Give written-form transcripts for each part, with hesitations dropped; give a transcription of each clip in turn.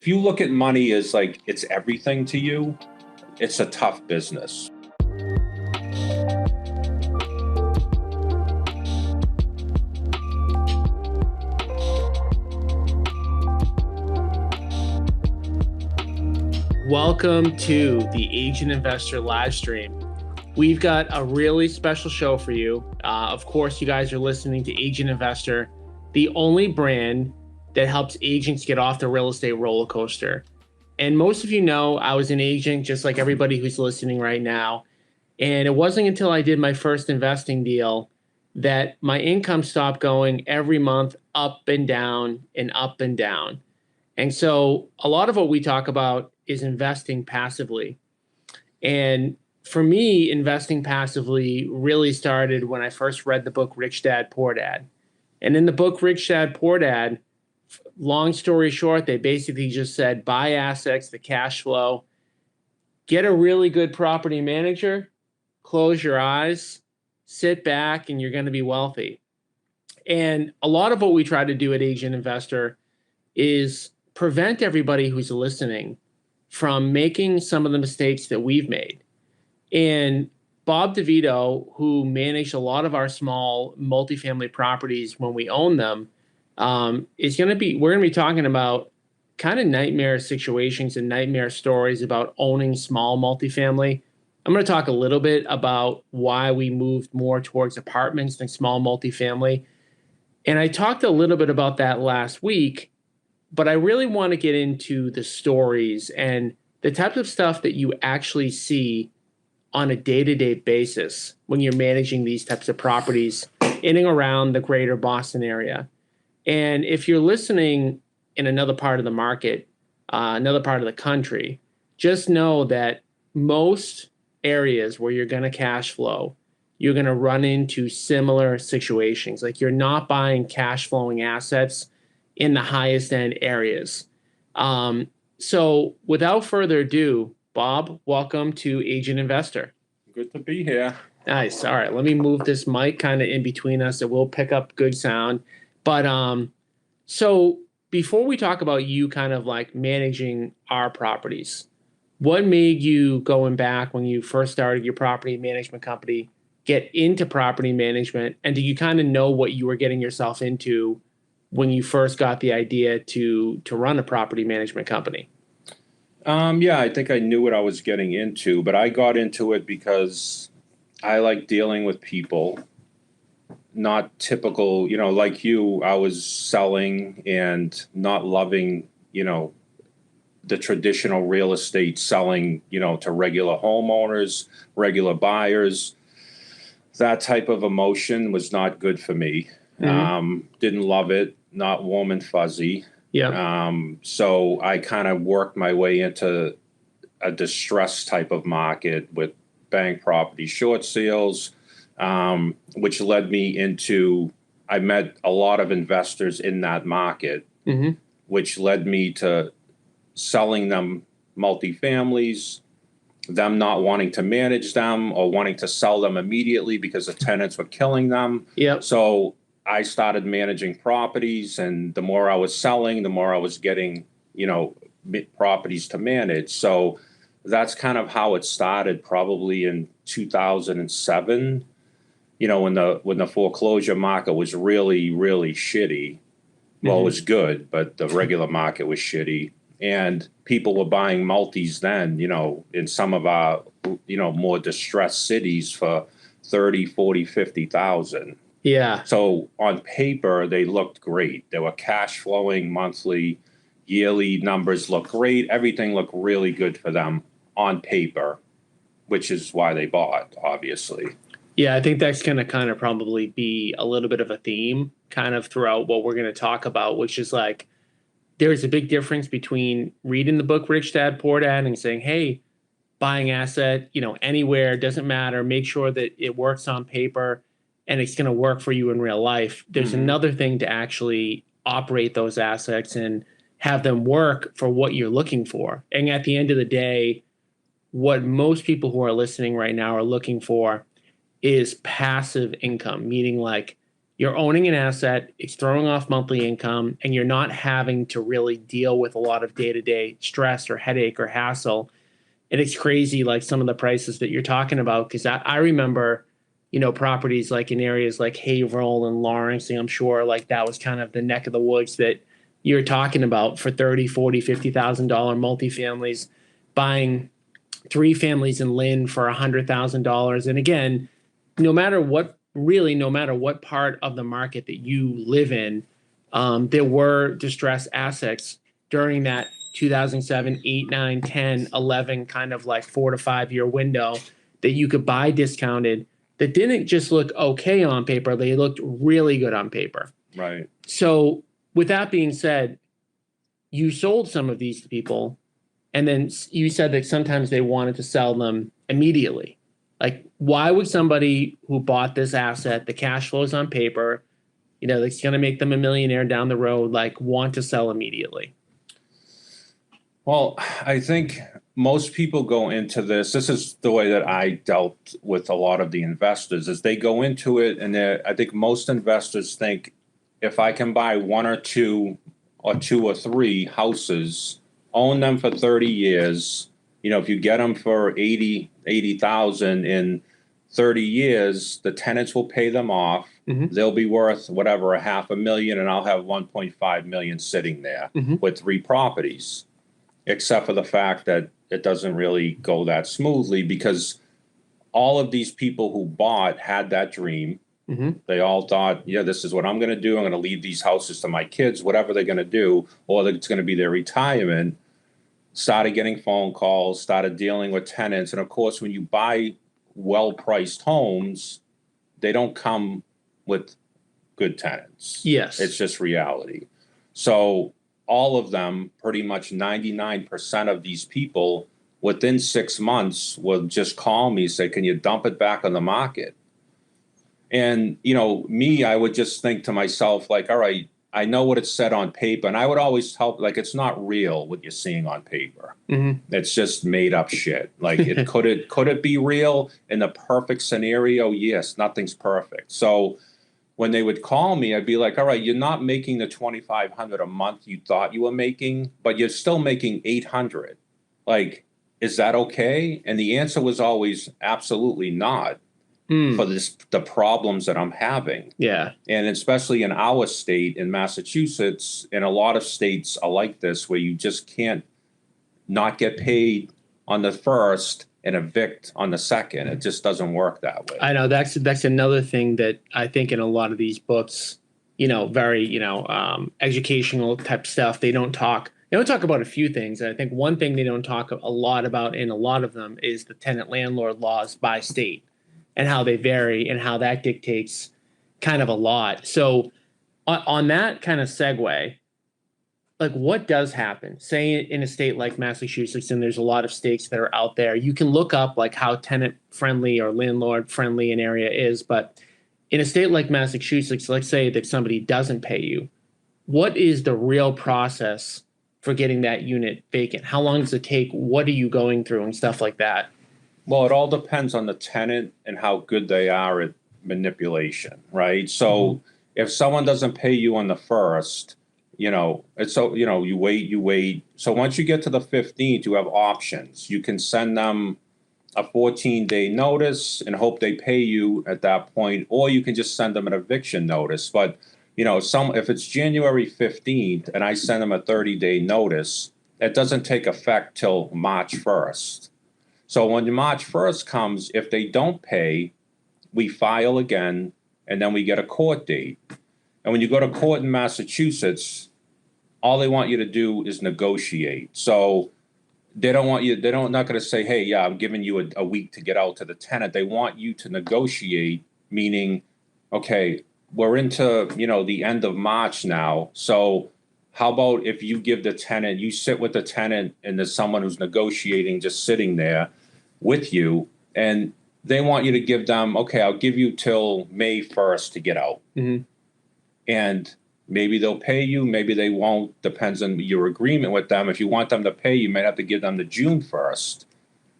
If you look at money as like it's everything to you, it's a tough business. Welcome to the Agent Investor live stream. We've got a really special show for you. Of course, you guys are listening to Agent Investor, the only brand that helps agents get off the real estate roller coaster. And most of you know I was an agent just like everybody who's listening right now. And it wasn't until I did my first investing deal that my income stopped going every month up and down and up and down. And so a lot of what we talk about is investing passively. And for me, investing passively really started when I first read the book Rich Dad, Poor Dad. And in the book Rich Dad, Poor Dad, long story short, they basically just said buy assets, the cash flow, get a really good property manager, close your eyes, sit back, and you're going to be wealthy. And a lot of what we try to do at Agent Investor is prevent everybody who's listening from making some of the mistakes that we've made. And Bob DeVito, who managed a lot of our small multifamily properties when we own them, we're going to be talking about kind of nightmare situations and nightmare stories about owning small multifamily. I'm going to talk a little bit about why we moved more towards apartments than small multifamily. And I talked a little bit about that last week, but I really want to get into the stories and the types of stuff that you actually see on a day-to-day basis when you're managing these types of properties in and around the greater Boston area. And if you're listening in another part of the market, another part of the country, just know that most areas where you're going to cash flow, you're going to run into similar situations. Like you're not buying cash flowing assets in the highest end areas. So without further ado, Bob, welcome to Agent Investor. Good to be here. Nice. All right, let me move this mic kind of in between us. It will pick up good sound. But so before we talk about you kind of like managing our properties, what made you going back when you first started your property management company, get into property management? And do you kind of know what you were getting yourself into when you first got the idea to run a property management company? Yeah, I think I knew what I was getting into, but I got into it because I like dealing with people. Not typical, like you, I was selling and not loving, the traditional real estate selling, to regular homeowners, regular buyers. That type of emotion was not good for me. Mm-hmm. Didn't love it, not warm and fuzzy. Yeah. So I kind of worked my way into a distressed type of market with bank property short sales, which led me into, I met a lot of investors in that market, Mm-hmm. which led me to selling them multifamilies, them not wanting to manage them or wanting to sell them immediately because the tenants were killing them. Yep. So I started managing properties, and the more I was selling, the more I was getting, properties to manage. So that's kind of how it started, probably in 2007. When the foreclosure market was really, really shitty. Well, Mm-hmm. it was good, but the regular market was shitty. And people were buying multis then, in some of our, more distressed cities for 30, 40, 50,000. Yeah. So on paper, they looked great. They were cash flowing monthly, yearly numbers looked great. Everything looked really good for them on paper, which is why they bought, obviously. Yeah, I think that's going to kind of probably be a little bit of a theme kind of throughout what we're going to talk about, which is like there's a big difference between reading the book Rich Dad, Poor Dad and saying, hey, buying asset, anywhere, doesn't matter. Make sure that it works on paper and it's going to work for you in real life. There's another thing to actually operate those assets and have them work for what you're looking for. And at the end of the day, what most people who are listening right now are looking for is passive income, meaning like you're owning an asset, it's throwing off monthly income, and you're not having to really deal with a lot of day-to-day stress or headache or hassle. And it's crazy, like some of the prices that you're talking about, because I remember, properties like in areas like Haverhill and Lawrence, and I'm sure like that was kind of the neck of the woods that you're talking about for 30, 40, $50,000 multifamilies, buying 3 families in Lynn for $100,000. And again, no matter what part of the market that you live in, there were distressed assets during that 2007, 8, 9, 10, 11 kind of like 4 to 5 year window that you could buy discounted that didn't just look okay on paper, they looked really good on paper. Right. So with that being said, you sold some of these to people, and then you said that sometimes they wanted to sell them immediately. Like, why would somebody who bought this asset, the cash flows on paper, that's going to make them a millionaire down the road, like want to sell immediately? Well, I think most people go into this. This is the way that I dealt with a lot of the investors, is they go into it, and I think most investors think, if I can buy 1 or 2 or 2 or 3 houses, own them for 30 years, if you get them for 80,000 in 30 years, the tenants will pay them off. Mm-hmm. They'll be worth whatever, $500,000, and I'll have 1.5 million sitting there with 3 properties. Except for the fact that it doesn't really go that smoothly, because all of these people who bought had that dream. They all thought, yeah, this is what I'm going to do. I'm going to leave these houses to my kids, whatever they're going to do, or it's going to be their retirement. Started getting phone calls, started dealing with tenants. And of course, when you buy well-priced homes, they don't come with good tenants. Yes. It's just reality. So all of them, pretty much 99% of these people, within 6 months will just call me, say, can you dump it back on the market? And, me, I would just think to myself, like, all right, I know what it said on paper. And I would always tell, like, it's not real what you're seeing on paper. It's just made up shit. Like, could it be real in the perfect scenario? Yes, nothing's perfect. So when they would call me, I'd be like, all right, you're not making the $2,500 a month you thought you were making, but you're still making $800. Like, is that okay? And the answer was always absolutely not. For the problems that I'm having. Yeah. And especially in our state, in Massachusetts, and a lot of states are like this, where you just can't not get paid on the first and evict on the second. It just doesn't work that way. I know that's another thing that I think in a lot of these books, very, educational type stuff, they don't talk about a few things. And I think one thing they don't talk a lot about in a lot of them is the tenant landlord laws by state, and how they vary, and how that dictates kind of a lot. So on that kind of segue, like, what does happen? Say in a state like Massachusetts, and there's a lot of states that are out there, you can look up like how tenant friendly or landlord friendly an area is. But in a state like Massachusetts, let's say that somebody doesn't pay you, what is the real process for getting that unit vacant? How long does it take? What are you going through and stuff like that? Well, it all depends on the tenant and how good they are at manipulation, right? So if someone doesn't pay you on the first, it's so, you wait. So once you get to the 15th, you have options. You can send them a 14-day notice and hope they pay you at that point, or you can just send them an eviction notice. But, if it's January 15th and I send them a 30-day notice, it doesn't take effect till March 1st. So when March 1st comes, if they don't pay, we file again, and then we get a court date. And when you go to court in Massachusetts, all they want you to do is negotiate. So they're not going to say, hey, yeah, I'm giving you a week to get out to the tenant. They want you to negotiate, meaning, okay, we're into, the end of March now. So how about if you give the tenant, you sit with the tenant, and there's someone who's negotiating just sitting there with you, and they want you to give them, okay, I'll give you till May 1st to get out. And maybe they'll pay you, maybe they won't, depends on your agreement with them. If you want them to pay, you might have to give them to June 1st.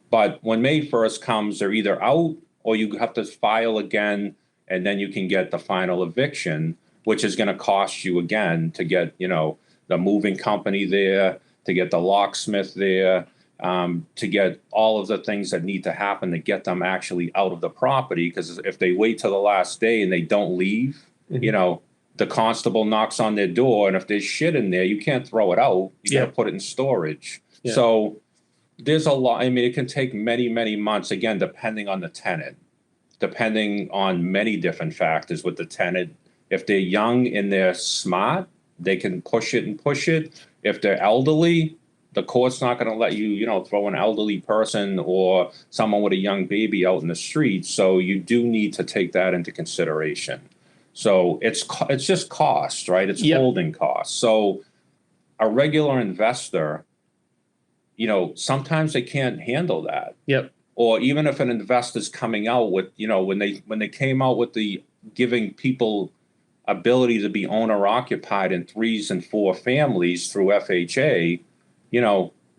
But when May 1st comes, they're either out, or you have to file again, and then you can get the final eviction, which is going to cost you again to get, the moving company there, to get the locksmith there, to get all of the things that need to happen to get them actually out of the property. Because if they wait till the last day and they don't leave, the constable knocks on their door, and if there's shit in there, you can't throw it out. You got to put it in storage. Yeah. So there's a lot. I mean, it can take many, many months, again, depending on the tenant, depending on many different factors with the tenant. If they're young and they're smart, they can push it and push it. If they're elderly, the court's not going to let you, throw an elderly person or someone with a young baby out in the street. So you do need to take that into consideration. So it's just cost, right? It's holding costs. So a regular investor, sometimes they can't handle that. Yep. Or even if an investor's coming out with, when they came out with the giving people ability to be owner occupied in 3s and 4 families through FHA,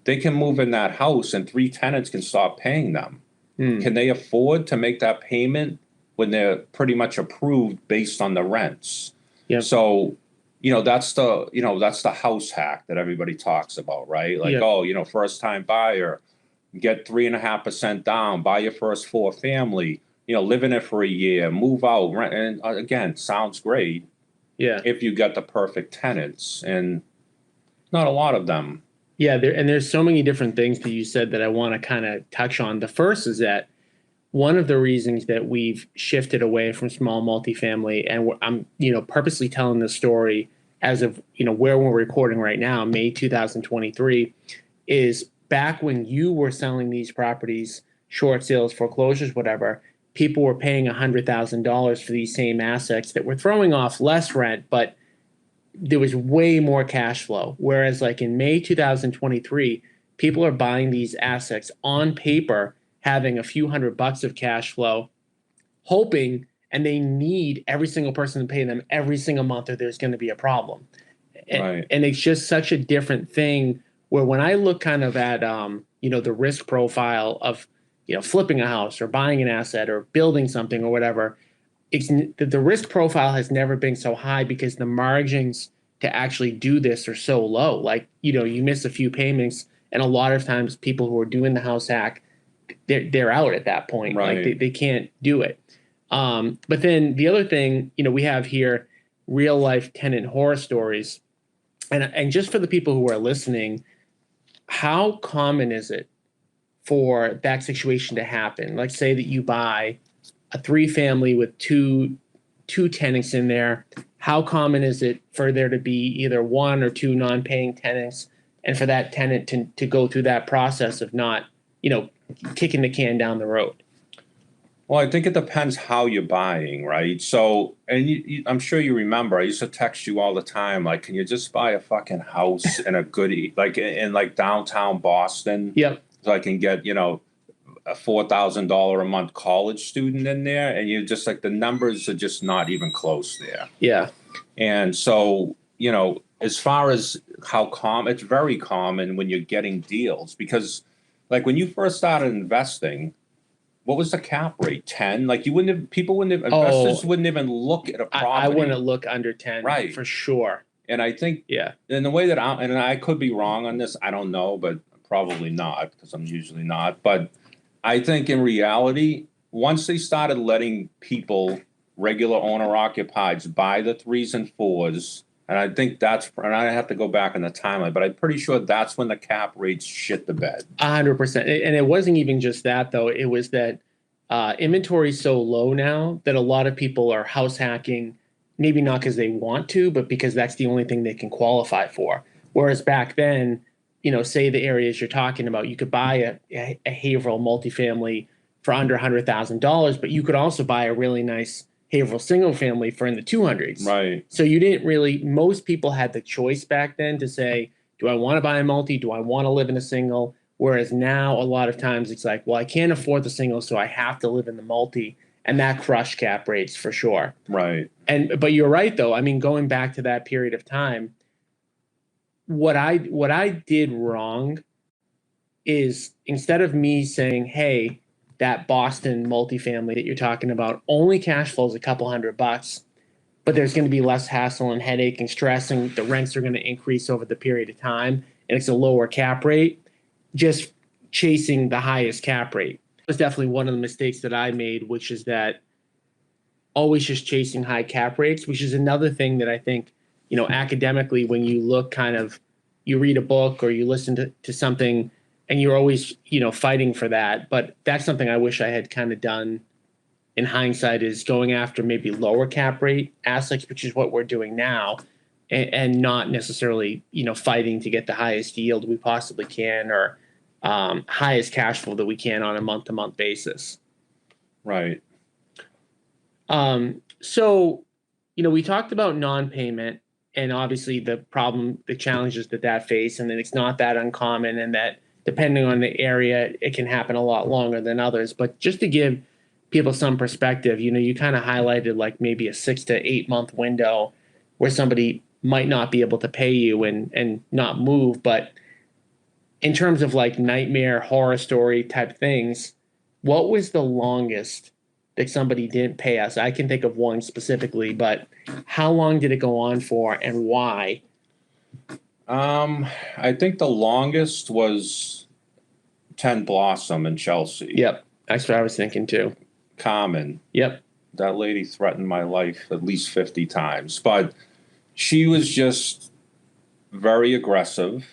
they can move in that house and 3 tenants can stop paying them. Can they afford to make that payment when they're pretty much approved based on the rents? Yep. So, that's the house hack that everybody talks about, right? Like, first time buyer, get 3.5% down, buy your first 4 family, live in it for a year, move out, rent. And again, sounds great. Yeah. If you got the perfect tenants, and not a lot of them. Yeah. There's so many different things that you said that I want to kind of touch on. The first is that one of the reasons that we've shifted away from small multifamily, and I'm, purposely telling this story as of, where we're recording right now, May 2023, is back when you were selling these properties, short sales, foreclosures, whatever, people were paying $100,000 for these same assets that were throwing off less rent, but there was way more cash flow. Whereas like in May 2023, people are buying these assets on paper, having a few $100 of cash flow, hoping, and they need every single person to pay them every single month or there's going to be a problem. Right. And it's just such a different thing where when I look kind of at, the risk profile of, flipping a house or buying an asset or building something or whatever, the risk profile has never been so high because the margins to actually do this are so low. Like, you miss a few payments, and a lot of times people who are doing the house hack, they're out at that point. Right. Like they can't do it. But then the other thing, we have here real life tenant horror stories. And just for the people who are listening, how common is it for that situation to happen? Like, say that you buy a 3-family with two tenants in there. How common is it for there to be either 1 or 2 non-paying tenants, and for that tenant to go through that process of not, kicking the can down the road? Well, I think it depends how you're buying, right? So, and I'm sure you remember, I used to text you all the time, like, can you just buy a fucking house in a goodie, like in like downtown Boston? Yep. So I can get, a $4,000 a month college student in there, and you're just like, the numbers are just not even close there. Yeah. And so, as far as how common, it's very common when you're getting deals, because like when you first started investing, what was the cap rate? 10? Like investors wouldn't even look at a property. I wouldn't look under 10, right? For sure. And I think, in the way that and I could be wrong on this, I don't know, but probably not, because I'm usually not. But I think in reality, once they started letting people, regular owner occupieds, buy the 3s and 4s, and I think and I have to go back in the timeline, but I'm pretty sure that's when the cap rates shit the bed. 100%. And it wasn't even just that, though. It was that inventory is so low now that a lot of people are house hacking, maybe not because they want to, but because that's the only thing they can qualify for. Whereas back then, say the areas you're talking about, you could buy a Haverhill multifamily for under $100,000, but you could also buy a really nice Haverhill single family for in the 200s. Right. So you didn't really, most people had the choice back then to say, do I want to buy a multi? Do I want to live in a single? Whereas now a lot of times it's like, well, I can't afford the single, so I have to live in the multi. And that crushed cap rates for sure. Right. But you're right, though. I mean, going back to that period of time, what I did wrong is, instead of me saying, hey, that Boston multifamily that you're talking about only cash flows a couple $100, but there's going to be less hassle and headache and stress, and the rents are going to increase over the period of time, and it's a lower cap rate, just chasing the highest cap rate. That's definitely one of the mistakes that I made, which is that always just chasing high cap rates, which is another thing that I think, academically, when you look you read a book or you listen to something and you're always, fighting for that. But that's something I wish I had kind of done in hindsight, is going after maybe lower cap rate assets, which is what we're doing now, and not necessarily, fighting to get the highest yield we possibly can, or highest cash flow that we can on a month-to-month basis. Right. So, we talked about non-payment and obviously the challenges that face, and that it's not that uncommon, and that depending on the area, it can happen a lot longer than others. But just to give people some perspective, you kind of highlighted like maybe a 6 to 8 month window where somebody might not be able to pay you and not move. But in terms of like nightmare horror story type things, what was the longest that somebody didn't pay us? I can think of one specifically, but how long did it go on for, and why? I think the longest was 10 Blossom in Chelsea. Yep, that's what I was thinking too. Common. Yep. That lady threatened my life at least 50 times, but she was just very aggressive.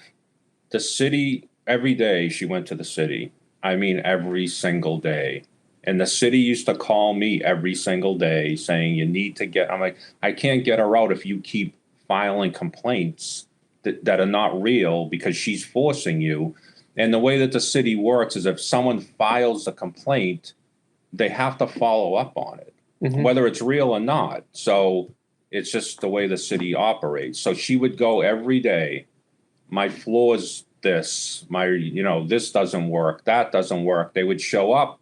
The city, every day she went to the city. I mean, every single day. And the city used to call me every single day saying, you need to get, I'm like, I can't get her out if you keep filing complaints that are not real, because she's forcing you. And the way that the city works is if someone files a complaint, they have to follow up on it, whether it's real or not. So it's just the way the city operates. So she would go every day, my floor's this, this doesn't work, that doesn't work. They would show up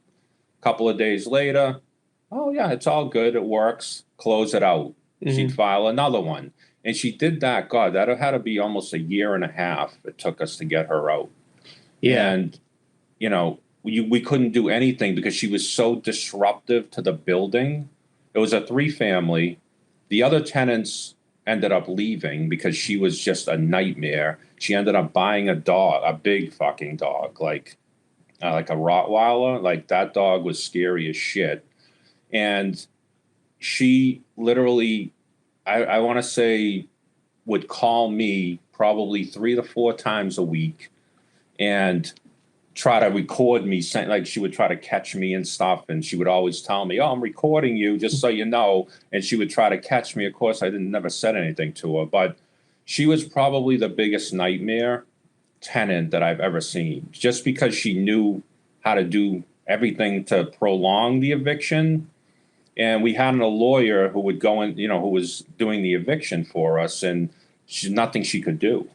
a couple of days later. Oh yeah, it's all good, it works, close it out. She'd file another one. And she did that. God, that had to be almost a year and a half it took us to get her out. Yeah. And, we couldn't do anything because she was so disruptive to the building. It was a 3-family. The other tenants ended up leaving because she was just a nightmare. She ended up buying a dog, a big fucking dog, like a Rottweiler. Like, that dog was scary as shit. And she literally, I want to say, would call me probably 3 to 4 times a week and try to record me, like she would try to catch me and stuff. And she would always tell me, oh, I'm recording you, just so you know. And she would try to catch me. Of course, I never said anything to her, but she was probably the biggest nightmare tenant that I've ever seen, just because she knew how to do everything to prolong the eviction. And we had a lawyer who would go in, who was doing the eviction for us, and nothing she could do.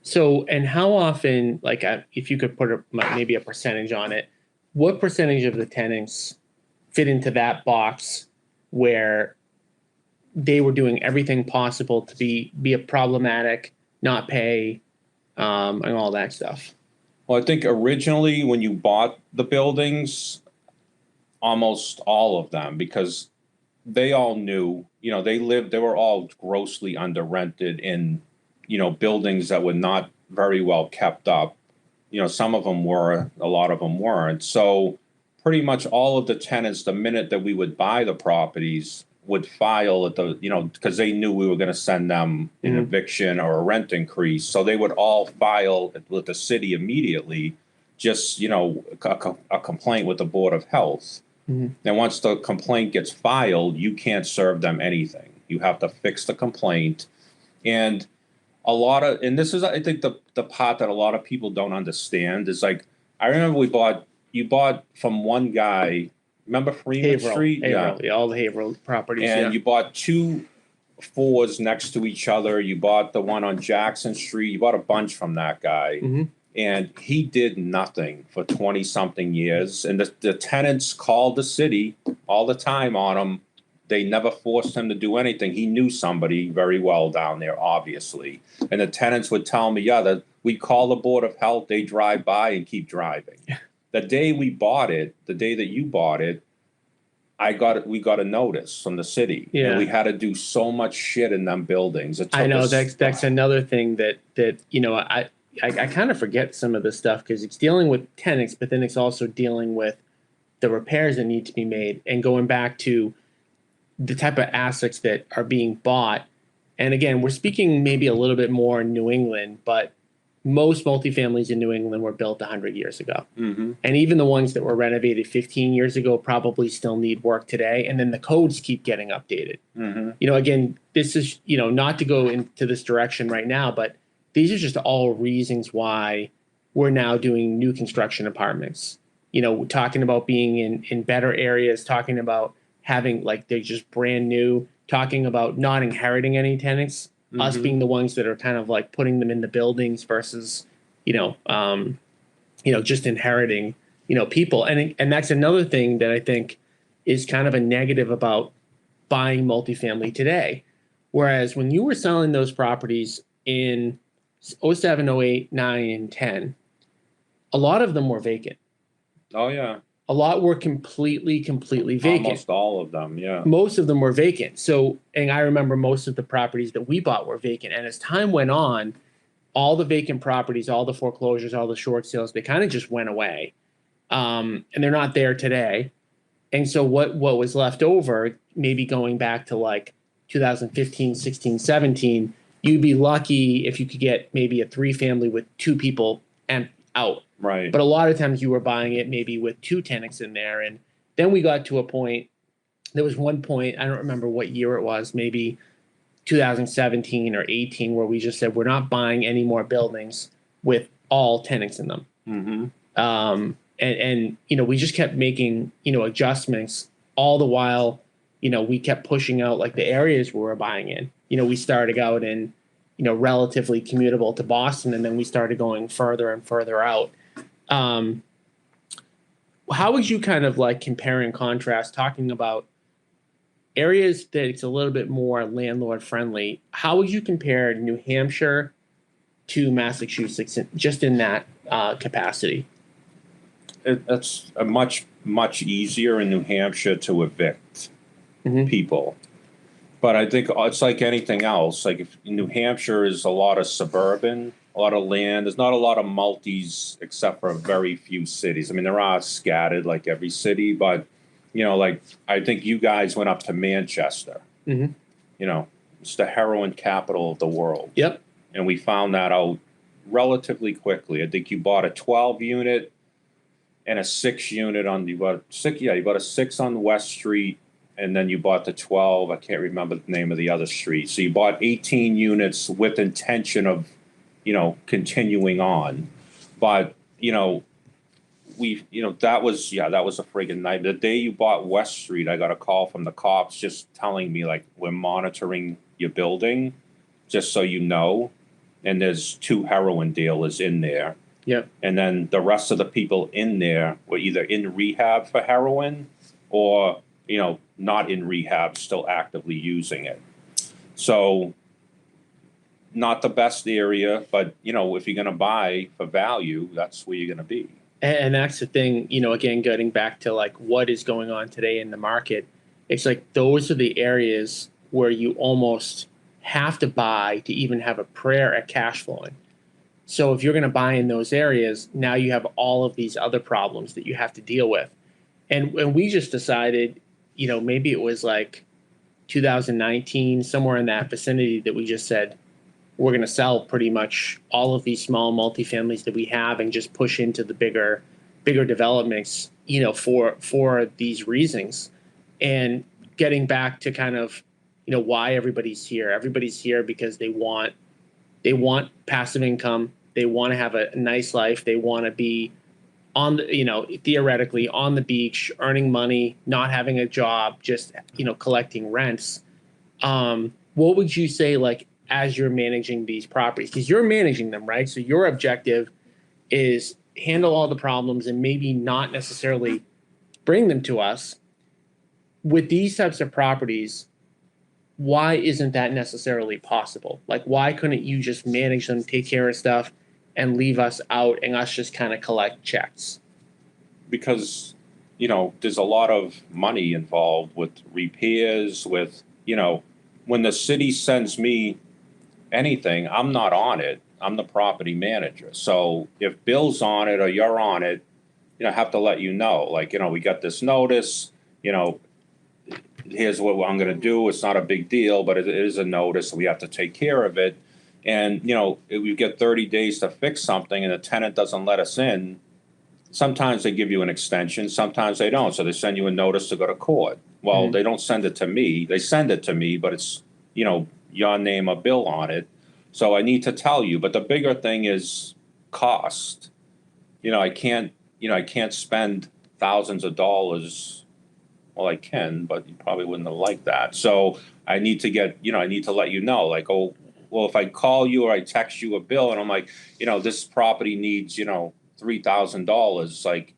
So, and how often, like, if you could put maybe a percentage on it, what percentage of the tenants fit into that box where they were doing everything possible to be a problematic, not pay, and all that stuff? Well, I think originally when you bought the buildings, almost all of them, because they all knew, they were all grossly under rented in, buildings that were not very well kept up. Some of them were, a lot of them weren't. So pretty much all of the tenants, the minute that we would buy the properties, would file at the, because they knew we were going to send them an eviction or a rent increase. So they would all file with the city immediately, just, a complaint with the Board of Health. And once the complaint gets filed, you can't serve them anything. You have to fix the complaint. And and this is, I think, the part that a lot of people don't understand is, like, I remember you bought from one guy, remember Freeman Street? Haverhill, yeah, all the Haverhill properties. And you bought 2 4s next to each other. You bought the one on Jackson Street. You bought a bunch from that guy. And he did nothing for 20-something years. And the tenants called the city all the time on him. They never forced him to do anything. He knew somebody very well down there, obviously. And the tenants would tell me, that we call the Board of Health, they drive by and keep driving. The day we bought it, the day that you bought it, we got a notice from the city. Yeah. And we had to do so much shit in them buildings. It took I know us, that's another thing that I kind of forget some of this stuff because it's dealing with tenants, but then it's also dealing with the repairs that need to be made and going back to the type of assets that are being bought. And again, we're speaking maybe a little bit more in New England, but most multifamilies in New England were built 100 years ago. Mm-hmm. And even the ones that were renovated 15 years ago probably still need work today. And then the codes keep getting updated. Mm-hmm. Again, this is, not to go into this direction right now, but these are just all reasons why we're now doing new construction apartments. Talking about being in better areas, talking about having they're just brand new, talking about not inheriting any tenants, us Mm-hmm. being the ones that are kind of putting them in the buildings versus, just inheriting, people. And that's another thing that I think is kind of a negative about buying multifamily today. Whereas when you were selling those properties in 07, 08, 9, and 10, a lot of them were vacant. Oh, yeah. A lot were completely vacant. Almost all of them, yeah. Most of them were vacant. So, and I remember most of the properties that we bought were vacant. And as time went on, all the vacant properties, all the foreclosures, all the short sales, they kind of just went away. And they're not there today. And so what was left over, maybe going back to 2015, 16, 17, you'd be lucky if you could get maybe a 3-family with 2 people and out. Right. But a lot of times you were buying it maybe with 2 tenants in there. And then we got to a point, there was one point, I don't remember what year it was, maybe 2017 or 18, where we just said, we're not buying any more buildings with all tenants in them. Mm-hmm. And we just kept making, adjustments all the while, we kept pushing out the areas we were buying in. We started out in, relatively commutable to Boston, and then we started going further and further out. How would you kind of compare and contrast, talking about areas that it's a little bit more landlord friendly? How would you compare New Hampshire to Massachusetts just in that capacity? It's a much easier in New Hampshire to evict people. But I think it's like anything else. If New Hampshire is a lot of suburban, a lot of land. There's not a lot of multis except for very few cities. I mean, there are scattered like every city, but I think you guys went up to Manchester. Mm-hmm. It's the heroin capital of the world. Yep. And we found that out relatively quickly. I think you bought a 12-unit and a 6-unit you bought a 6 on West Street, and then you bought the 12. I can't remember the name of the other street. So you bought 18 units with intention of, continuing on. But, that was a friggin' night. The day you bought West Street, I got a call from the cops just telling me, we're monitoring your building, just so you know. And there's 2 heroin dealers in there. Yep. And then the rest of the people in there were either in rehab for heroin or, not in rehab, still actively using it. So not the best area, but, if you're going to buy for value, that's where you're going to be. And that's the thing, again, getting back to what is going on today in the market. It's those are the areas where you almost have to buy to even have a prayer at cash flowing. So if you're going to buy in those areas, now you have all of these other problems that you have to deal with. And we just decided, maybe it was 2019, somewhere in that vicinity, that we just said, we're going to sell pretty much all of these small multifamilies that we have and just push into the bigger developments, for these reasons. And getting back to kind of, why everybody's here. Everybody's here because they want passive income. They want to have a nice life. They want to be on the, theoretically on the beach, earning money, not having a job, just, collecting rents. What would you say, as you're managing these properties, because you're managing them, right? So your objective is handle all the problems and maybe not necessarily bring them to us. With these types of properties, why isn't that necessarily possible? Why couldn't you just manage them, take care of stuff, and leave us out and us just kind of collect checks? because, there's a lot of money involved with repairs, with, when the city sends me anything, I'm not on it. I'm the property manager. So if Bill's on it or you're on it, I have to let you know, like, we got this notice, here's what I'm going to do. It's not a big deal, but it is a notice. We have to take care of it. And, if we get 30 days to fix something and the tenant doesn't let us in, sometimes they give you an extension, sometimes they don't. So they send you a notice to go to court. Well, they don't send it to me. They send it to me, but it's, your name or Bill on it. So I need to tell you. But the bigger thing is cost. I can't spend thousands of dollars. Well, I can, but you probably wouldn't have liked that. So I need to I need to let you know, like, oh, well, if I call you or I text you a bill and I'm like, this property needs, $3,000, like,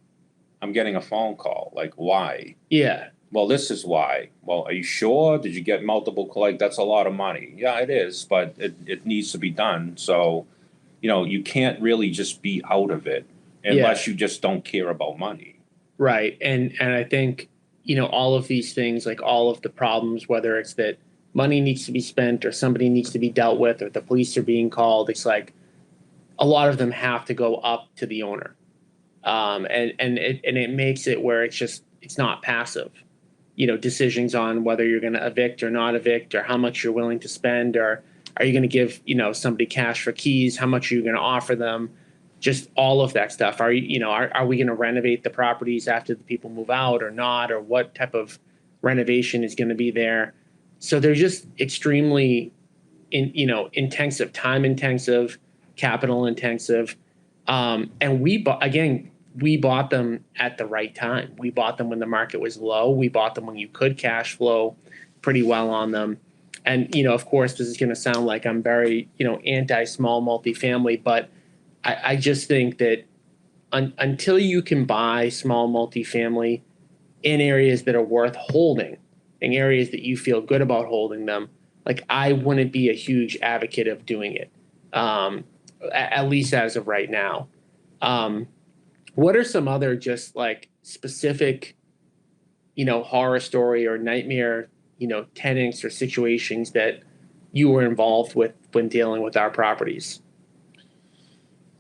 I'm getting a phone call. Like, why? Yeah. Well, this is why. Well, are you sure? Did you get multiple? Like, that's a lot of money. Yeah, it is, but it needs to be done. So, you can't really just be out of it unless you just don't care about money. Right. And I think, all of these things, like all of the problems, whether it's that money needs to be spent or somebody needs to be dealt with or the police are being called, it's like a lot of them have to go up to the owner. And it makes it where it's not passive. Decisions on whether you're going to evict or not evict, or how much you're willing to spend, or are you going to give, somebody cash for keys? How much are you going to offer them? Just all of that stuff. Are we going to renovate the properties after the people move out or not? Or what type of renovation is going to be there? So they're just extremely, intensive, time intensive, capital intensive. And we bought them at the right time. We bought them when the market was low. We bought them when you could cash flow pretty well on them. And, of course, this is going to sound like I'm very, anti-small multifamily, but I just think that until you can buy small multifamily in areas that are worth holding, in areas that you feel good about holding them, like, I wouldn't be a huge advocate of doing it, at least as of right now. What are some other just like specific, horror story or nightmare, tenants or situations that you were involved with when dealing with our properties?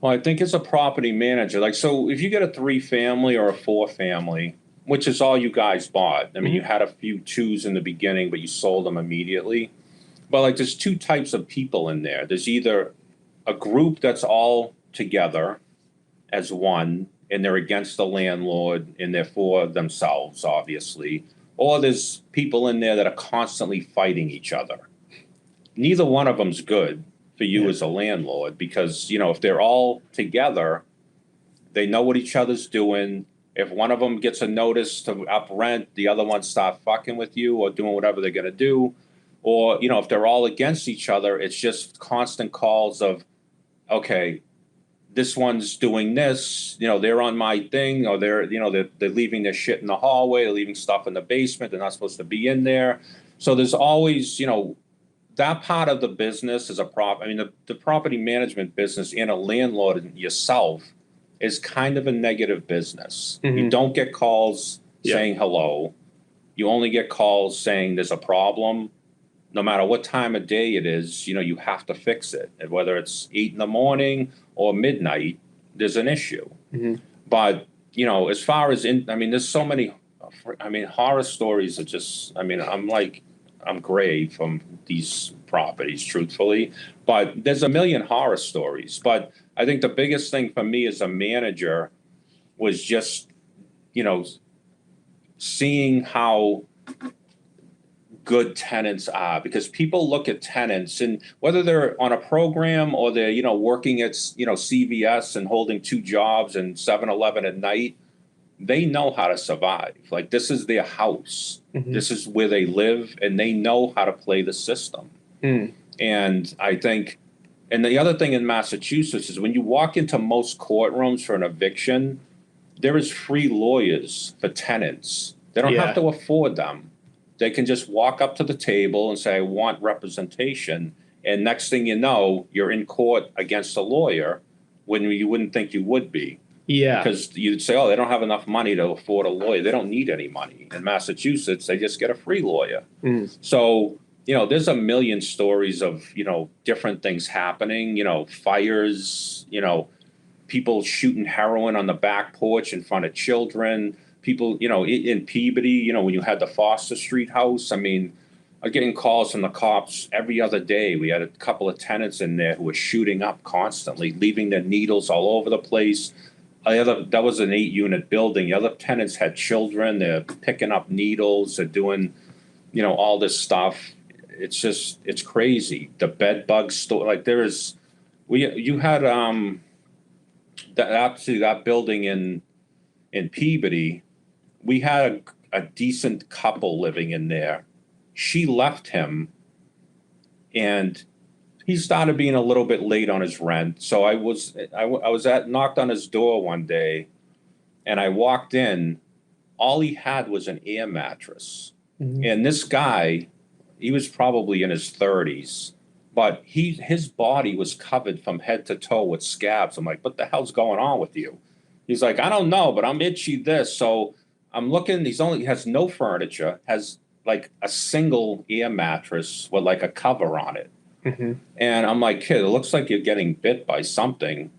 Well, I think as a property manager, like, so if you get a 3-family or a 4-family, which is all you guys bought. I mean, you had a few 2s in the beginning, but you sold them immediately. But like, there's 2 types of people in there. There's either a group that's all together as one, and they're against the landlord and they're for themselves, obviously. Or there's people in there that are constantly fighting each other. Neither one of them's good for you as a landlord, because, if they're all together, they know what each other's doing. If one of them gets a notice to up rent, the other one start fucking with you or doing whatever they're going to do. Or, if they're all against each other, it's just constant calls of, okay, this one's doing this, they're on my thing, or they're leaving their shit in the hallway, they're leaving stuff in the basement, they're not supposed to be in there. So there's always, that part of the business is the property management business and a landlord yourself is kind of a negative business. You don't get calls saying hello. You only get calls saying there's a problem. No matter what time of day it is, you have to fix it. And whether it's 8 in or midnight, there's an issue. But, as far as there's so many, horror stories are just, I'm gray from these properties, truthfully, but there's a million horror stories. But I think the biggest thing for me as a manager was just, seeing how good tenants are, because people look at tenants, and whether they're on a program or they're, working at, CVS and holding 2 jobs and 7-Eleven at night, they know how to survive. Like, this is their house. This is where they live, and they know how to play the system. And I think, and the other thing in Massachusetts is when you walk into most courtrooms for an eviction, there is free lawyers for tenants. They don't have to afford them. They can just walk up to the table and say, I want representation. And next thing you know, you're in court against a lawyer when you wouldn't think you would be. Yeah. Because you'd say, oh, they don't have enough money to afford a lawyer. They don't need any money. In Massachusetts, they just get a free lawyer. Mm. So, there's a million stories of, different things happening, fires, people shooting heroin on the back porch in front of children, people, in Peabody, when you had the Foster Street house. I mean, I'm getting calls from the cops every other day. We had a couple of tenants in there who were shooting up constantly, leaving their needles all over the place. That was an 8-unit building. The other tenants had children. They're picking up needles. They're doing, all this stuff. It's crazy. The bed bug store, like you had that building in Peabody. We had a decent couple living in there. She left him, and he started being a little bit late on his rent. So I knocked on his door one day, and I walked in. All he had was an air mattress. Mm-hmm. And this guy, he was probably in his 30s, but his body was covered from head to toe with scabs. I'm like, what the hell's going on with you? He's like, I don't know, but I'm itchy this. So I'm looking, he has no furniture, has like a single air mattress with like a cover on it. Mm-hmm. And I'm like, kid, it looks like you're getting bit by something.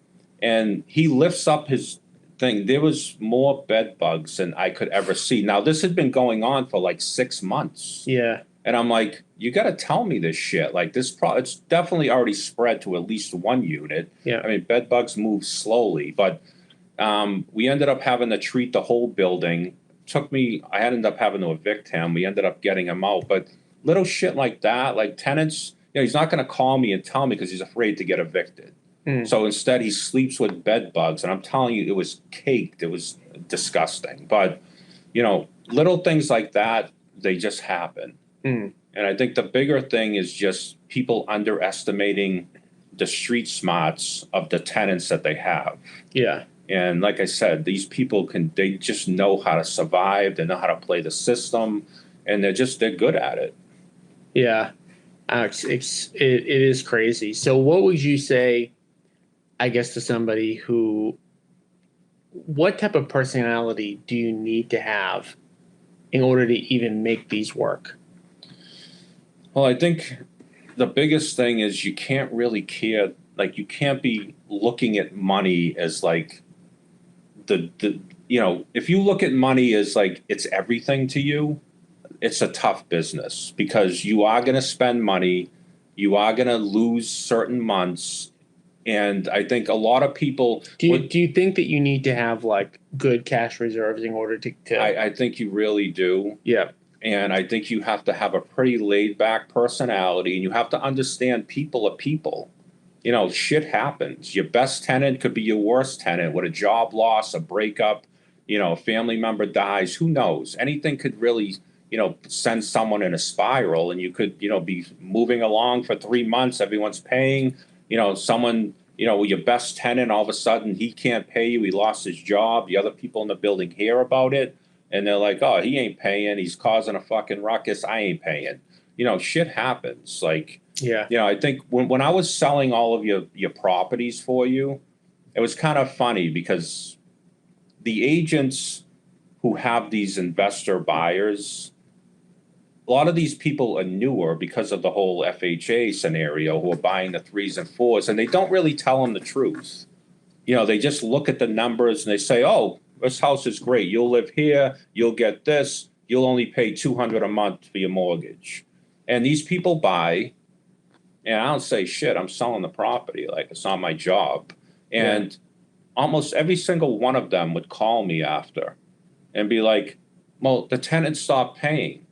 And he lifts up his thing. There was more bed bugs than I could ever see. Now, this had been going on for like 6 months. Yeah. And I'm like, you got to tell me this shit. Like it's definitely already spread to at least one unit. Yeah. I mean, bed bugs move slowly, but we ended up having to treat the whole building. I ended up having to evict him. We ended up getting him out. But little shit like that, like tenants, he's not going to call me and tell me because he's afraid to get evicted. Mm. So instead, he sleeps with bed bugs. And I'm telling you, it was caked. It was disgusting. But, little things like that, they just happen. Mm. And I think the bigger thing is just people underestimating the street smarts of the tenants that they have. Yeah. And like I said, these people they just know how to survive. They know how to play the system, and they're good at it. Yeah. It is crazy. So what would you say, I guess, to somebody what type of personality do you need to have in order to even make these work? Well, I think the biggest thing is you can't really care. Like, you can't be looking at money as like if you look at money as like it's everything to you, it's a tough business because you are going to spend money, you are going to lose certain months, and I think a lot of people. Do you think that you need to have like good cash reserves in order to? I think you really do. Yeah. And I think you have to have a pretty laid back personality, and you have to understand people are people. Shit happens. Your best tenant could be your worst tenant with a job loss, a breakup, a family member dies. Who knows? Anything could really, send someone in a spiral, and you could, be moving along for 3 months. Everyone's paying, someone, your best tenant, all of a sudden he can't pay you. He lost his job. The other people in the building hear about it, and they're like, oh, he ain't paying. He's causing a fucking ruckus. I ain't paying. Shit happens. Like, yeah. I think when I was selling all of your properties for you, it was kind of funny because the agents who have these investor buyers, a lot of these people are newer because of the whole FHA scenario who are buying the 3s and 4s, and they don't really tell them the truth. They just look at the numbers and they say, oh, this house is great. You'll live here. You'll get this. You'll only pay $200 a month for your mortgage. And these people buy, and I don't say shit. I'm selling the property like it's not my job. And almost every single one of them would call me after and be like, well, the tenant stopped paying.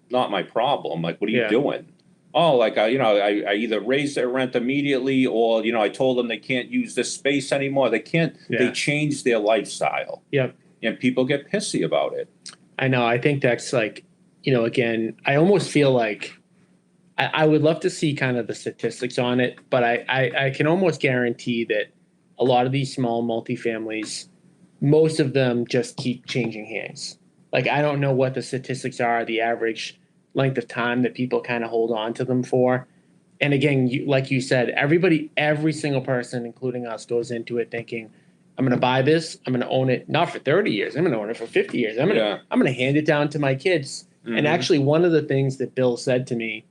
Not my problem. Like, what are you doing? Oh, like, I either raised their rent immediately or, I told them they can't use this space anymore. They can't, they changed their lifestyle. Yep. And people get pissy about it. I know. I think that's like, again, I almost feel like I would love to see kind of the statistics on it, but I can almost guarantee that a lot of these small multifamilies, most of them just keep changing hands. Like, I don't know what the statistics are, the average length of time that people kind of hold on to them for. And again, like you said, every single person, including us, goes into it thinking, I'm going to buy this. I'm going to own it not for 30 years. I'm going to own it for 50 years. I'm going to hand it down to my kids. Mhm. And actually, one of the things that Bill said to me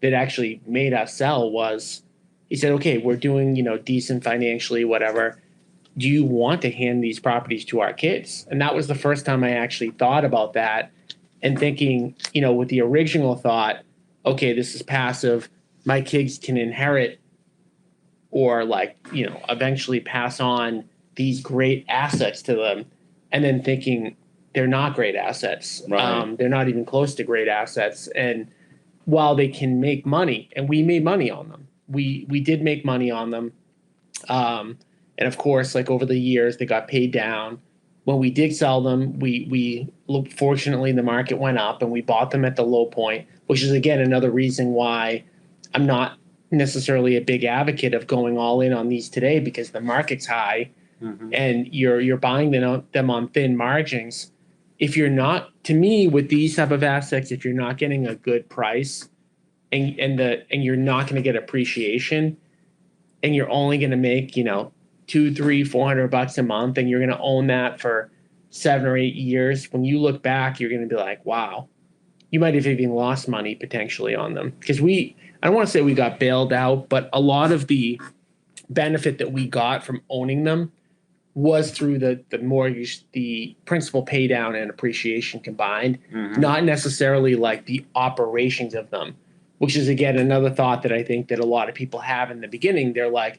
that actually made us sell was, he said, okay, we're doing, decent financially, whatever. Do you want to hand these properties to our kids? And that was the first time I actually thought about that and thinking, with the original thought, okay, this is passive. My kids can inherit or eventually pass on these great assets to them. And then thinking they're not great assets. Right. They're not even close to great assets. And while they can make money, and we made money on them, we did make money on them. And of course, like over the years, they got paid down. When we did sell them, we fortunately the market went up and we bought them at the low point, which is again another reason why I'm not necessarily a big advocate of going all in on these today, because the market's high and you're buying them on thin margins. If you're not, to me, with these type of assets, if you're not getting a good price and you're not going to get appreciation, and you're only going to make, $200, $300, $400 a month, and you're going to own that for 7 or 8 years, when you look back, you're going to be like, wow, you might have even lost money potentially on them. Because I don't want to say we got bailed out, but a lot of the benefit that we got from owning them was through the mortgage, the principal pay down and appreciation combined, not necessarily like the operations of them, which is again another thought that I think that a lot of people have in the beginning. They're like,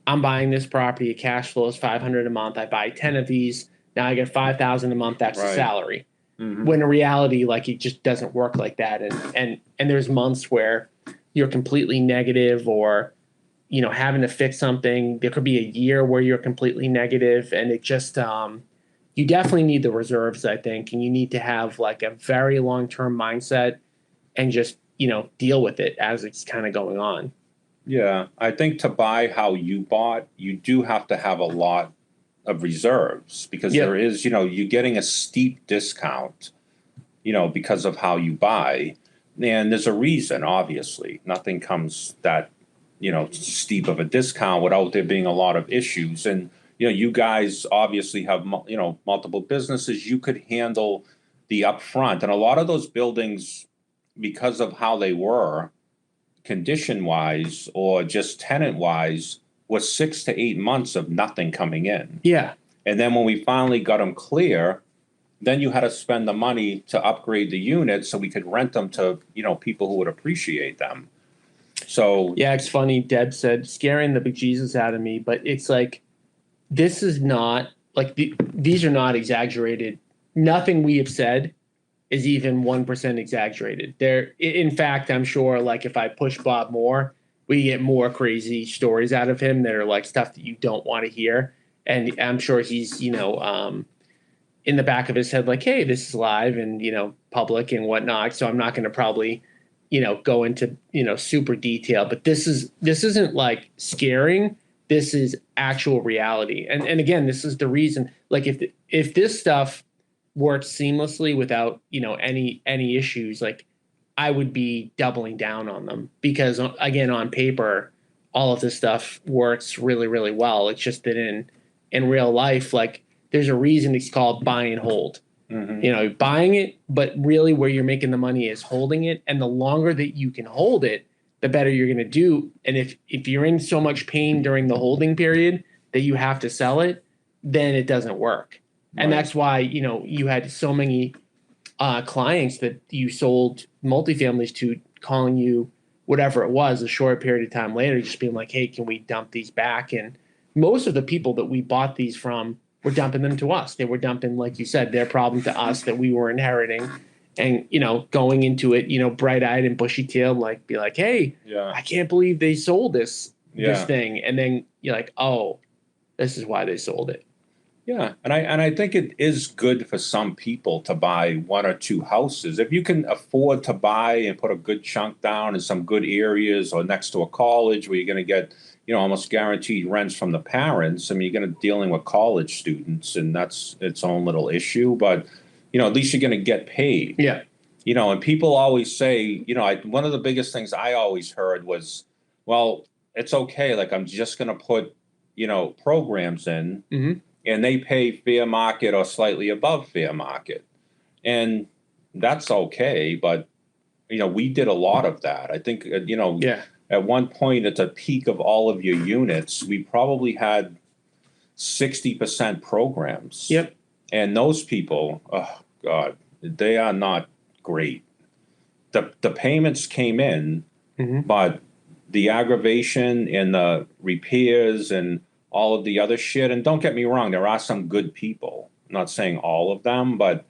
I'm buying this property, cash flow is $500 a month. I buy 10 of these. Now I get $5,000 a month. That's the salary. When in reality, like, it just doesn't work like that. And there's months where you're completely negative, or having to fix something. There could be a year where you're completely negative, and it just you definitely need the reserves, I think, and you need to have like a very long-term mindset and just deal with it as it's kind of going on. Yeah, I think to buy how you bought, you do have to have a lot of reserves, because there is, you're getting a steep discount, because of how you buy. And there's a reason, obviously. Nothing comes that, steep of a discount without there being a lot of issues. And, you guys obviously have, multiple businesses. You could handle the upfront. And a lot of those buildings, because of how they were, condition-wise or just tenant-wise, was 6 to 8 months of nothing coming in. Yeah. And then when we finally got them clear, then you had to spend the money to upgrade the units so we could rent them to, people who would appreciate them. So yeah, it's funny. Deb said, scaring the bejesus out of me, but it's like, this is not like these are not exaggerated. Nothing we have said is even 1% exaggerated. In fact, I'm sure, like, if I push Bob more, we get more crazy stories out of him that are like stuff that you don't want to hear. And I'm sure he's, in the back of his head, like, hey, this is live and, public and whatnot. So I'm not going to probably, go into, super detail. But this isn't like scaring. This is actual reality. And again, this is the reason, like, if this stuff works seamlessly without, any issues, like, I would be doubling down on them, because again, on paper, all of this stuff works really, really well. It's just that in real life, like, there's a reason it's called buy and hold. Buying it, but really where you're making the money is holding it. And the longer that you can hold it, the better you're going to do. And if you're in so much pain during the holding period that you have to sell it, then it doesn't work. Right. And that's why, you had so many clients that you sold multifamilies to calling you whatever it was a short period of time later, just being like, hey, can we dump these back? And most of the people that we bought these from were dumping them to us. They were dumping, like you said, their problem to us that we were inheriting. And, going into it, bright-eyed and bushy-tailed, like, be like, hey, I can't believe they sold this thing. And then you're like, oh, this is why they sold it. Yeah, and I think it is good for some people to buy 1 or 2 houses. If you can afford to buy and put a good chunk down in some good areas or next to a college where you're going to get, almost guaranteed rents from the parents. I mean, you're going to dealing with college students, and that's its own little issue. But, at least you're going to get paid. Yeah. And people always say, one of the biggest things I always heard was, well, it's okay. Like, I'm just going to put, programs in. and they pay fair market or slightly above fair market. And that's okay, but we did a lot of that. I think, Yeah. at one point at the peak of all of your units, we probably had 60% programs. Yep. And those people, oh God, they are not great. The payments came in, but the aggravation and the repairs and all of the other shit, and don't get me wrong, there are some good people. I'm not saying all of them, but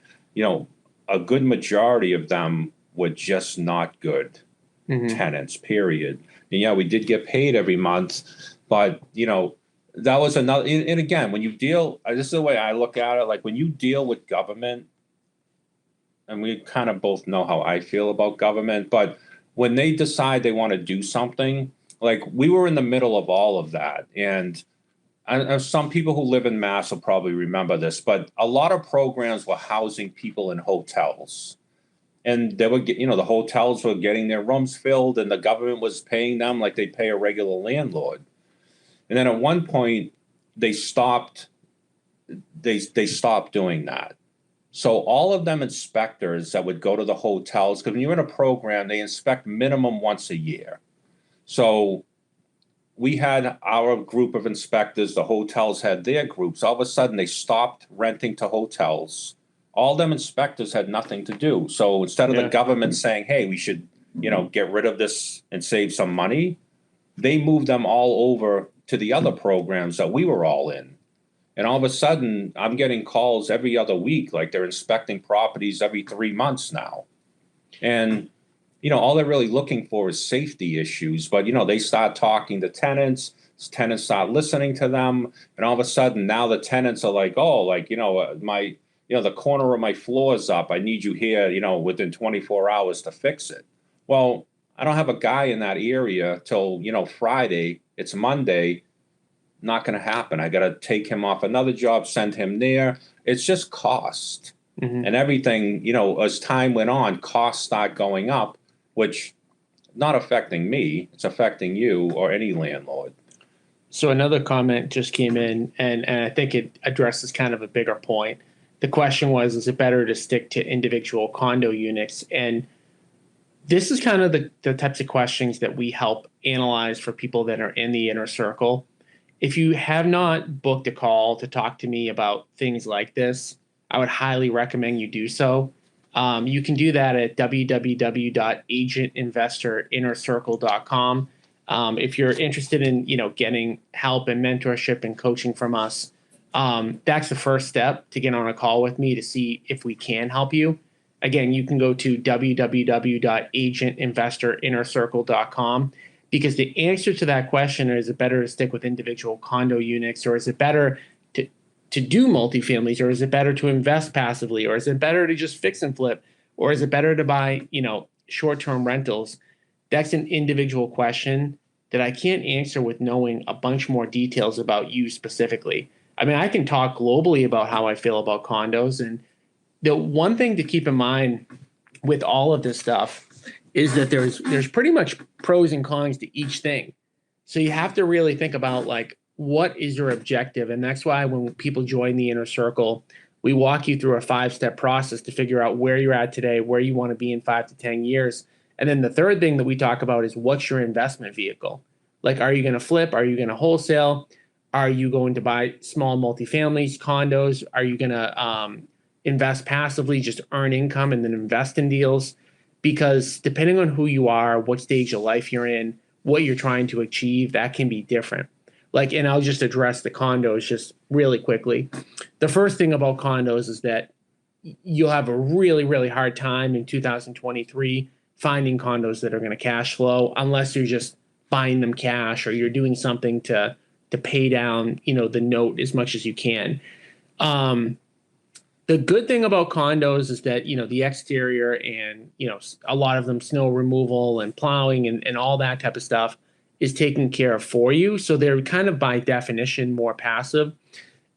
a good majority of them were just not good tenants, period. And yeah, we did get paid every month, but that was another. And again, when you deal, this is the way I look at it. Like when you deal with government, and we kind of both know how I feel about government, but when they decide they want to do something, like we were in the middle of all of that. And some people who live in Mass will probably remember this, but a lot of programs were housing people in hotels. And they were, the hotels were getting their rooms filled, and the government was paying them like they pay a regular landlord. And then at one point, they stopped. They stopped doing that. So all of them inspectors that would go to the hotels, because when you're in a program, they inspect minimum once a year. So we had our group of inspectors. The hotels had their groups. All of a sudden, they stopped renting to hotels. All them inspectors had nothing to do. So instead of the government saying, hey, we should, get rid of this and save some money, they moved them all over to the other programs that we were all in. And all of a sudden, I'm getting calls every other week, like they're inspecting properties every 3 months now. And, all they're really looking for is safety issues. But, they start talking to tenants start listening to them. And all of a sudden, now the tenants are like, oh, like, the corner of my floor is up. I need you here, within 24 hours to fix it. Well, I don't have a guy in that area till, Friday. It's Monday. Not going to happen. I got to take him off another job, send him there. It's just cost. And everything, as time went on, costs start going up, which not affecting me. It's affecting you or any landlord. So another comment just came in, and I think it addresses kind of a bigger point. The question was, is it better to stick to individual condo units? And this is kind of the types of questions that we help analyze for people that are in the inner circle. If you have not booked a call to talk to me about things like this, I would highly recommend you do so. You can do that at www.agentinvestorinnercircle.com. If you're interested in, getting help and mentorship and coaching from us, that's the first step to get on a call with me to see if we can help you. Again, you can go to www.agentinvestorinnercircle.com, because the answer to that question, is it better to stick with individual condo units, or is it better to do multifamilies, or is it better to invest passively, or is it better to just fix and flip, or is it better to buy, short-term rentals? That's an individual question that I can't answer with knowing a bunch more details about you specifically. I mean, I can talk globally about how I feel about condos. And the one thing to keep in mind with all of this stuff is that there's pretty much pros and cons to each thing. So you have to really think about, like, what is your objective? And that's why when people join the inner circle, we walk you through a 5-step process to figure out where you're at today, where you want to be in 5 to 10 years. And then the third thing that we talk about is, what's your investment vehicle? Like, are you going to flip? Are you going to wholesale? Are you going to buy small multifamilies, condos? Are you going to invest passively, just earn income and then invest in deals? Because depending on who you are, what stage of life you're in, what you're trying to achieve, that can be different. Like, and I'll just address the condos just really quickly. The first thing about condos is that you'll have a really, really hard time in 2023 finding condos that are going to cash flow, unless you're just buying them cash, or you're doing something to pay down, the note as much as you can. The good thing about condos is that, the exterior and, a lot of them, snow removal and plowing and all that type of stuff is taken care of for you. So they're kind of by definition more passive.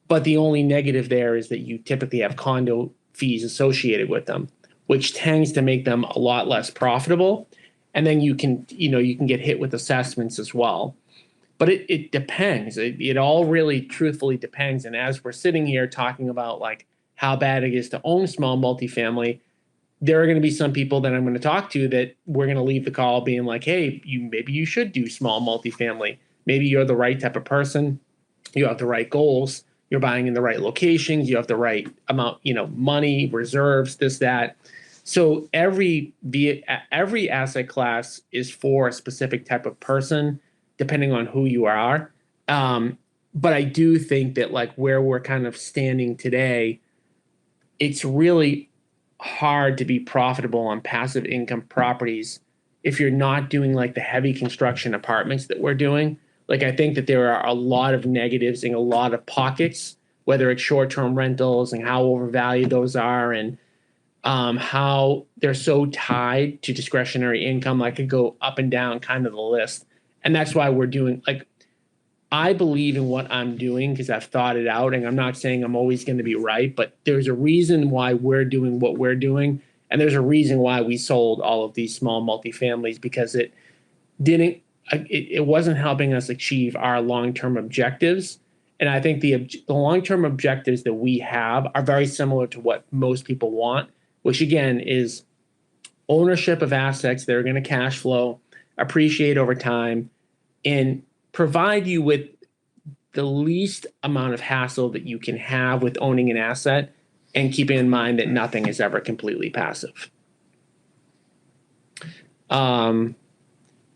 But the only negative there is that you typically have condo fees associated with them, which tends to make them a lot less profitable. And then you can get hit with assessments as well. but it depends. It all really truthfully depends. And as we're sitting here talking about like how bad it is to own small multifamily, there are going to be some people that I'm going to talk to that we're going to leave the call being like, hey, maybe you should do small multifamily. Maybe you're the right type of person. You have the right goals. You're buying in the right locations. You have the right amount, money, reserves, this, that. So every asset class is for a specific type of person, depending on who you are. But I do think that like where we're kind of standing today, it's really hard to be profitable on passive income properties if you're not doing like the heavy construction apartments that we're doing. Like I think that there are a lot of negatives in a lot of pockets, whether it's short-term rentals and how overvalued those are, and how they're so tied to discretionary income. I could go up and down kind of the list. And that's why we're doing, like, I believe in what I'm doing because I've thought it out, and I'm not saying I'm always going to be right, but there's a reason why we're doing what we're doing. And there's a reason why we sold all of these small multifamilies, because it wasn't helping us achieve our long-term objectives. And I think the long-term objectives that we have are very similar to what most people want, which again is ownership of assets that are going to cash flow, appreciate over time, and provide you with the least amount of hassle that you can have with owning an asset, and keeping in mind that nothing is ever completely passive.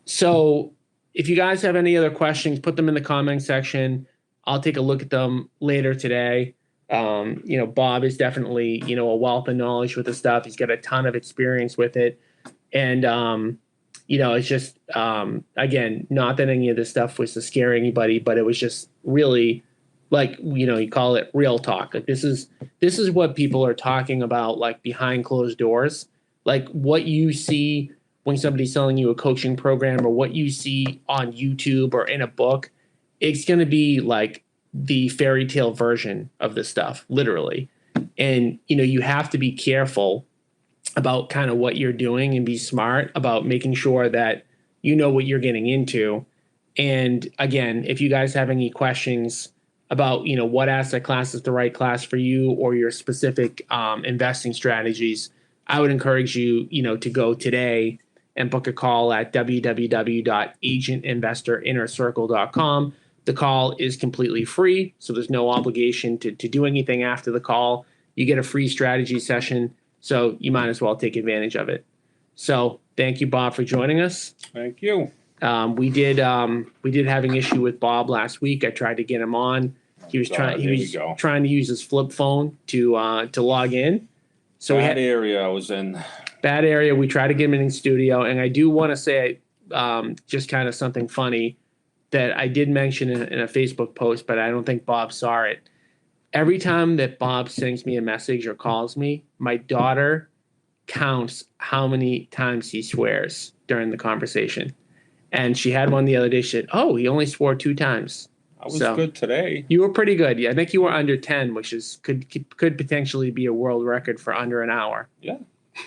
So if you guys have any other questions, put them in the comment section. I'll take a look at them later today. Bob is definitely, a wealth of knowledge with the stuff. He's got a ton of experience with it. And, it's just, again, not that any of this stuff was to scare anybody, but it was just really like, you call it real talk. Like this is what people are talking about, like behind closed doors, like what you see when somebody's selling you a coaching program or what you see on YouTube or in a book. It's going to be like the fairy tale version of this stuff, literally. And, you have to be careful about kind of what you're doing and be smart about making sure that you know what you're getting into. And again, if you guys have any questions about, what asset class is the right class for you or your specific investing strategies, I would encourage you, to go today and book a call at www.agentinvestorinnercircle.com. The call is completely free, so there's no obligation to do anything after the call. You get a free strategy session, so you might as well take advantage of it. So thank you, Bob, for joining us. Thank you. We did have an issue with Bob last week. I tried to get him on. He was trying to use his flip phone to log in. So bad area I was in. Bad area. We tried to get him in studio, and I do want to say just kind of something funny that I did mention in a Facebook post, but I don't think Bob saw it. Every time that Bob sends me a message or calls me, my daughter counts how many times he swears during the conversation. And she had one the other day. She said, "Oh, he only swore 2 times." I was good today. You were pretty good. Yeah, I think you were under 10, which could potentially be a world record for under an hour. Yeah,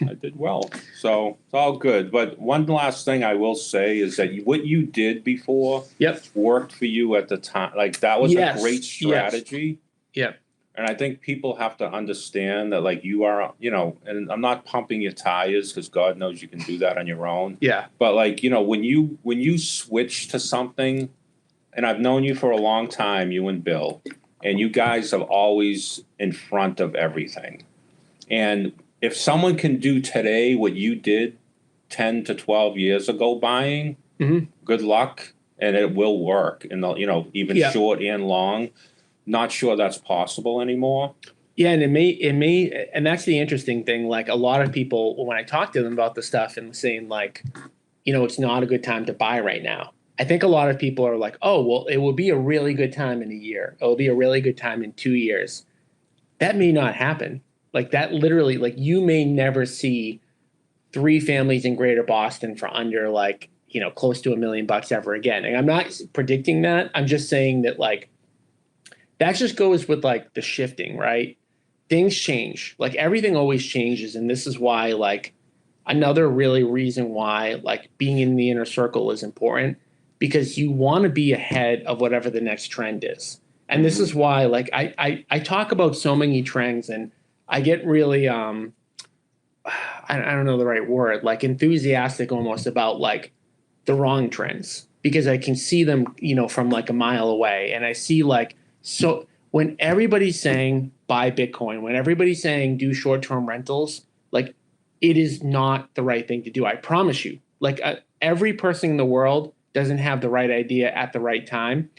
I did well. So it's all good. But one last thing I will say is that what you did before worked for you at the time. Like that was a great strategy. Yep. And I think people have to understand that, like, you are, and I'm not pumping your tires because God knows you can do that on your own. Yeah. But like, when you switch to something, and I've known you for a long time, you and Bill, and you guys are always in front of everything. And if someone can do today what you did 10 to 12 years ago buying, good luck, and it will work in the, even short and long. Not sure that's possible anymore. Yeah, and it may, and that's the interesting thing. Like a lot of people, when I talk to them about the stuff and saying like, it's not a good time to buy right now. I think a lot of people are like, oh, well, it will be a really good time in a year. It will be a really good time in 2 years. That may not happen. Like that literally, like you may never see 3 families in Greater Boston for under like, close to $1 million ever again. And I'm not predicting that. I'm just saying that like, that just goes with like the shifting, right? Things change. Like everything always changes. And this is why like another really reason why like being in the inner circle is important. because you want to be ahead of whatever the next trend is. And this is why, like, I talk about so many trends, and I get really, I don't know the right word, like enthusiastic almost about like the wrong trends, because I can see them, from like a mile away. And I see like, so when everybody's saying buy Bitcoin, when everybody's saying do short-term rentals, like, it is not the right thing to do. I promise you, like, every person in the world doesn't have the right idea at the right time.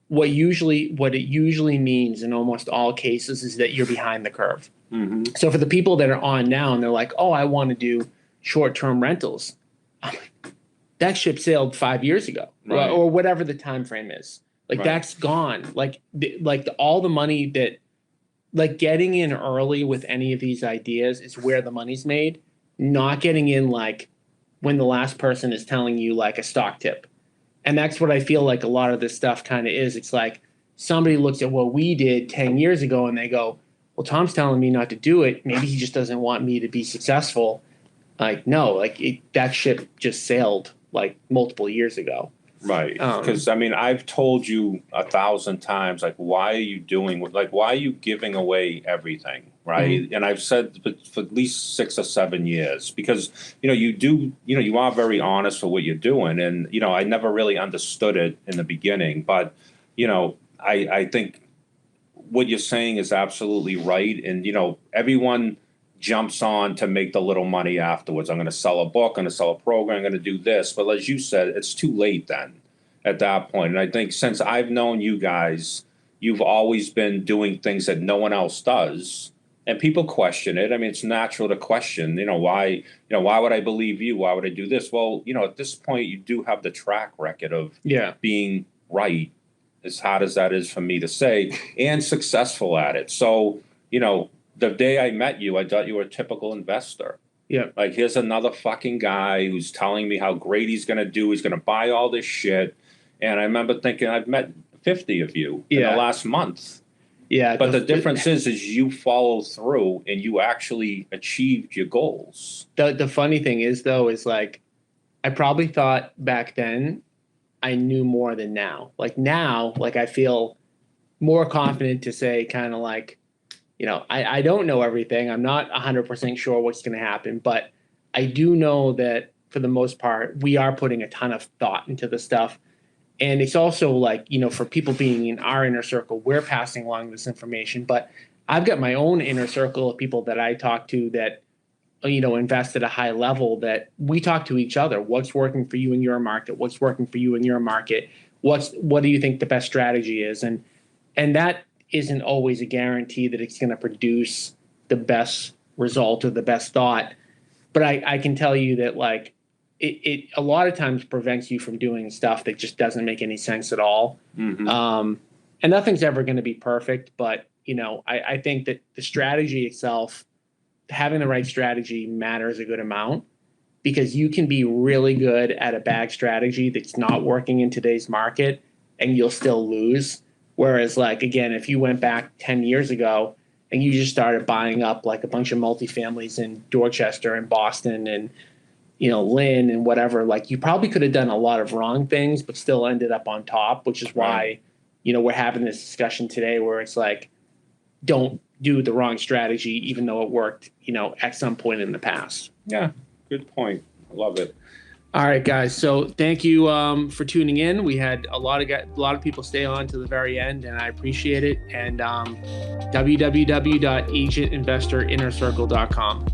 What it usually means in almost all cases is that you're behind the curve. Mm-hmm. So for the people that are on now and they're like, oh, I want to do short-term rentals, I'm like, that ship sailed 5 years ago, right, or whatever the time frame is. Like, right, that's gone. All the money that, like, getting in early with any of these ideas is where the money's made. Not getting in like when the last person is telling you like a stock tip. And that's what I feel like a lot of this stuff kind of is. It's like somebody looks at what we did 10 years ago and they go, well, Tom's telling me not to do it. Maybe he just doesn't want me to be successful. Like, no, like that ship just sailed like multiple years ago. right. Because I mean, I've told you 1,000 times, like, why are you why are you giving away everything? Right. Mm-hmm. And I've said for at least 6 or 7 years, because, you are very honest for what you're doing. And, I never really understood it in the beginning, but, I think what you're saying is absolutely right. And, everyone jumps on to make the little money afterwards. I'm going to sell a book, I'm going to sell a program, I'm going to do this. But as you said, it's too late then at that point. And I think since I've known you guys, you've always been doing things that no one else does. And people question it. I mean, it's natural to question, why would I believe you? Why would I do this? Well, at this point, you do have the track record of being right, as hard as that is for me to say, and successful at it. So, the day I met you, I thought you were a typical investor. Yeah. Like, here's another fucking guy who's telling me how great he's going to do. He's going to buy all this shit. And I remember thinking, I've met 50 of you in the last month. Yeah. But the difference is you follow through and you actually achieved your goals. The funny thing is, though, is like, I probably thought back then I knew more than now. Like, now, like, I feel more confident to say kind of like, I don't know everything. I'm not 100% sure what's going to happen, but I do know that for the most part, we are putting a ton of thought into the stuff. And it's also like, for people being in our inner circle, we're passing along this information, but I've got my own inner circle of people that I talk to that, invest at a high level, that we talk to each other. What's working for you in your market? What's working for you in your market? What do you think the best strategy is? And that isn't always a guarantee that it's going to produce the best result or the best thought. But I can tell you that, like, it a lot of times prevents you from doing stuff that just doesn't make any sense at all. Mm-hmm. And nothing's ever going to be perfect, but, I think that the strategy itself, having the right strategy matters a good amount, because you can be really good at a bad strategy that's not working in today's market and you'll still lose. Whereas, like, again, if you went back 10 years ago and you just started buying up like a bunch of multifamilies in Dorchester and Boston and, Lynn and whatever, like, you probably could have done a lot of wrong things, but still ended up on top, which is why, we're having this discussion today where it's like, don't do the wrong strategy, even though it worked, at some point in the past. Yeah, good point. I love it. All right, guys. So thank you for tuning in. We had a lot of people stay on to the very end, and I appreciate it. And www.agentinvestorinnercircle.com.